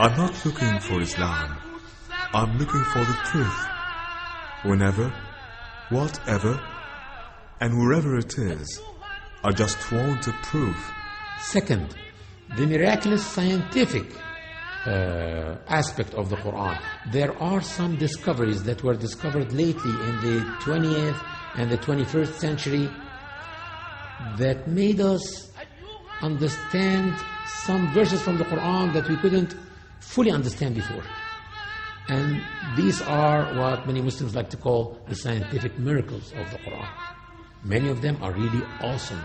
I'm not looking for Islam. I'm looking for the truth. Whenever, whatever, and wherever it is, I just want a proof. Second, the miraculous scientific aspect of the Quran. There are some discoveries that were discovered lately in the 20th and the 21st century that made us understand some verses from the Quran that we couldn't fully understand before. And these are what many Muslims like to call the scientific miracles of the Quran. Many of them are really awesome.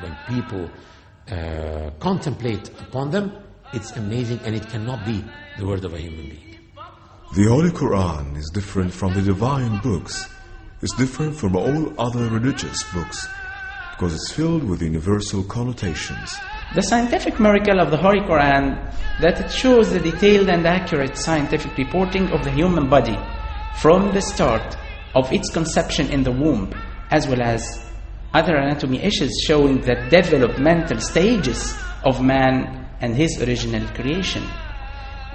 When people contemplate upon them, it's amazing, and it cannot be the word of a human being. The Holy Quran is different from the divine books. It's different from all other religious books because it's filled with universal connotations. The scientific miracle of the Holy Quran, that it shows the detailed and accurate scientific reporting of the human body from the start of its conception in the womb, as well as other anatomy issues showing the developmental stages of man and his original creation.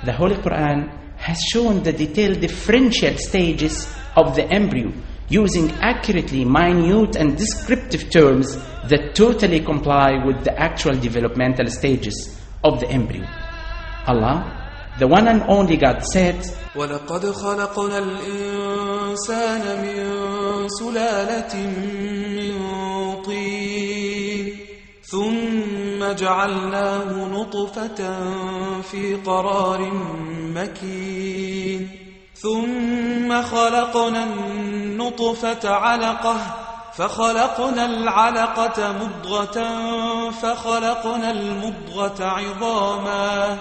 The Holy Quran has shown the detailed differential stages of the embryo using accurately minute and descriptive terms that totally comply with the actual developmental stages of the embryo. Allah, the one and only God, said, وَلَقَدْ خَلَقْنَا الْإِنسَانَ مِنْ سُلَالَةٍ مِنْ طِينٍ ثُمَّ جَعَلْنَاهُ نُطْفَةً فِي قَرَارٍ مَكِينٍ ثُمَّ خَلَقْنَا النُّطْفَةَ عَلَقَةً فَخَلَقْنَا الْعَلَقَةَ مُضْغَةً فَخَلَقْنَا الْمُضْغَةَ عِظَامًا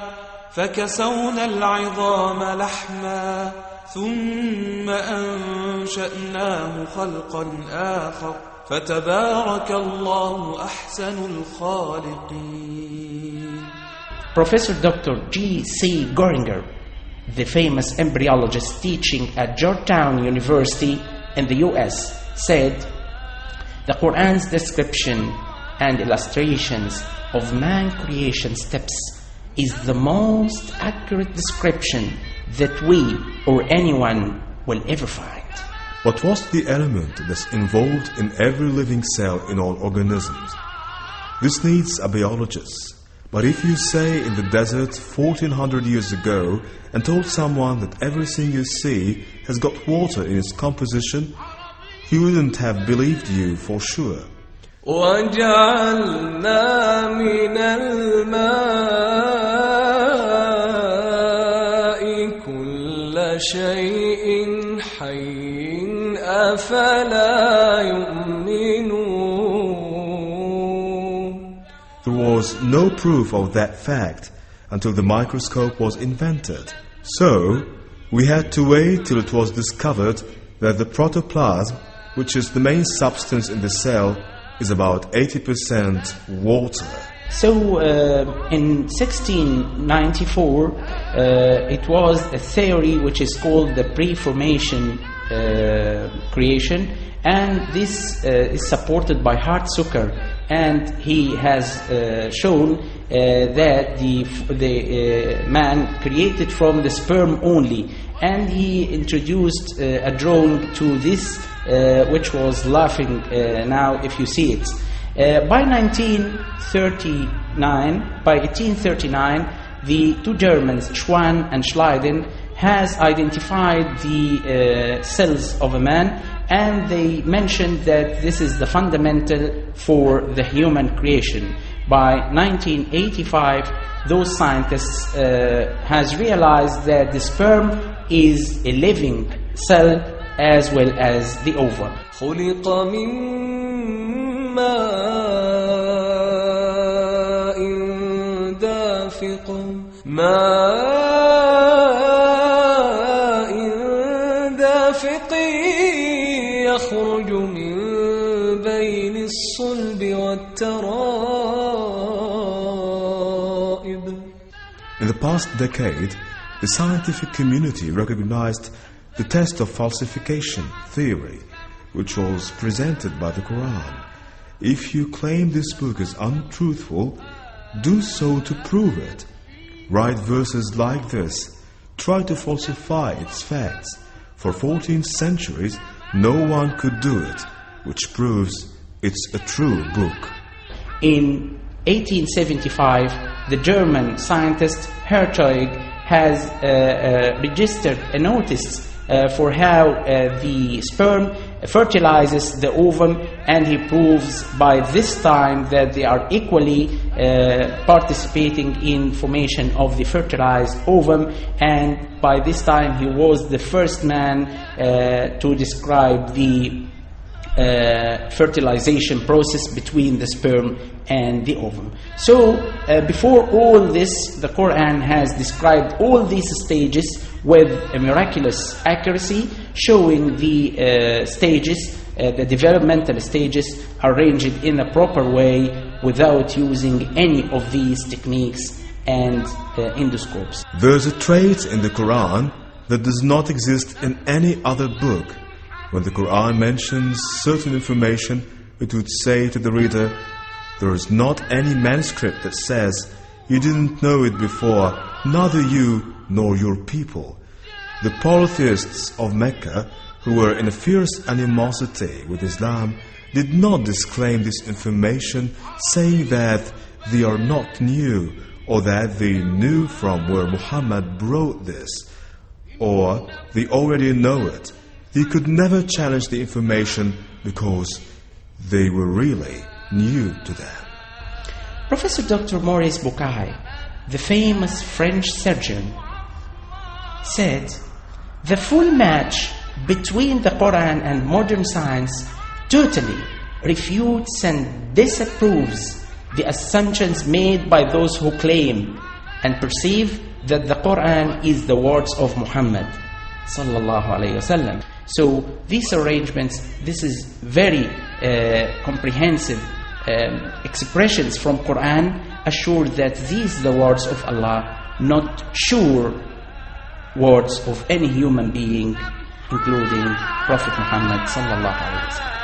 فَكَسَوْنَا الْعِظَامَ لَحْمًا ثُمَّ أَنشَأْنَاهُ خَلْقًا آخَرَ فَتَبَارَكَ اللَّهُ أَحْسَنُ الْخَالِقِينَ. Professor Dr. G.C. Goringer, the famous embryologist teaching at Georgetown University in the US, said, the Quran's description and illustrations of man creation steps is the most accurate description that we or anyone will ever find. But what's the element that's involved in every living cell in all organisms? This needs a biologist. But if you say in the desert 1400 years ago and told someone that everything you see has got water in its composition, he wouldn't have believed you for sure. وَجَعَلْنَا مِنَ الْمَاءِ كُلَّ شَيْءٍ حَيٍّ أَفَلَا يُؤْمِنُونَ. There was no proof of that fact until the microscope was invented. So, we had to wait till it was discovered that the protoplasm, which is the main substance in the cell, is about 80% water. So in 1694 it was a theory which is called the pre-formation creation, and this is supported by Hart Zucker, and he has shown that the man created from the sperm only, and he introduced a drawing to this which was laughing now if you see it. By 1839, the two Germans, Schwann and Schleiden, has identified the cells of a man, and they mentioned that this is the fundamental for the human creation. By 1985, those scientists has realized that the sperm is a living cell as well as the ovum. خُلِقَ مِن مَّاءٍ دَافِقٍ يَخْرُجُ مِن بَيْنِ الصُّلْبِ وَالتَّرَائِبِ. In the past decade, the scientific community recognized the test of falsification theory, which was presented by the Quran. If you claim this book is untruthful, do so to prove it. write verses like this, try to falsify its facts. For 14 centuries, no one could do it, which proves it's a true book. In 1875, the German scientist Hertog has registered a notice for how the sperm fertilizes the ovum, and he proves by this time that they are equally participating in formation of the fertilized ovum, and by this time he was the first man to describe the fertilization process between the sperm and the ovum. So before all this, the Quran has described all these stages with a miraculous accuracy, showing the stages, the developmental stages arranged in a proper way without using any of these techniques and endoscopes. There's a trait in the Quran that does not exist in any other book. When the Quran mentions certain information, it would say to the reader, there is not any manuscript that says, you didn't know it before, neither you nor your people. The polytheists of Mecca, who were in a fierce animosity with Islam, did not disclaim this information, saying that they are not new, or that they knew from where Muhammad brought this, or they already know it. They could never challenge the information because they were really new to them. Professor Dr. Maurice Bucaille, the famous French surgeon, said, the full match between the Quran and modern science totally refutes and disapproves the assumptions made by those who claim and perceive that the Quran is the words of Muhammad sallallahu alayhi wasallam. So these arrangements, this is very comprehensive expressions from Quran, assure that these are the words of Allah, not sure words of any human being, including Prophet Muhammad sallallahu alaihi wasallam.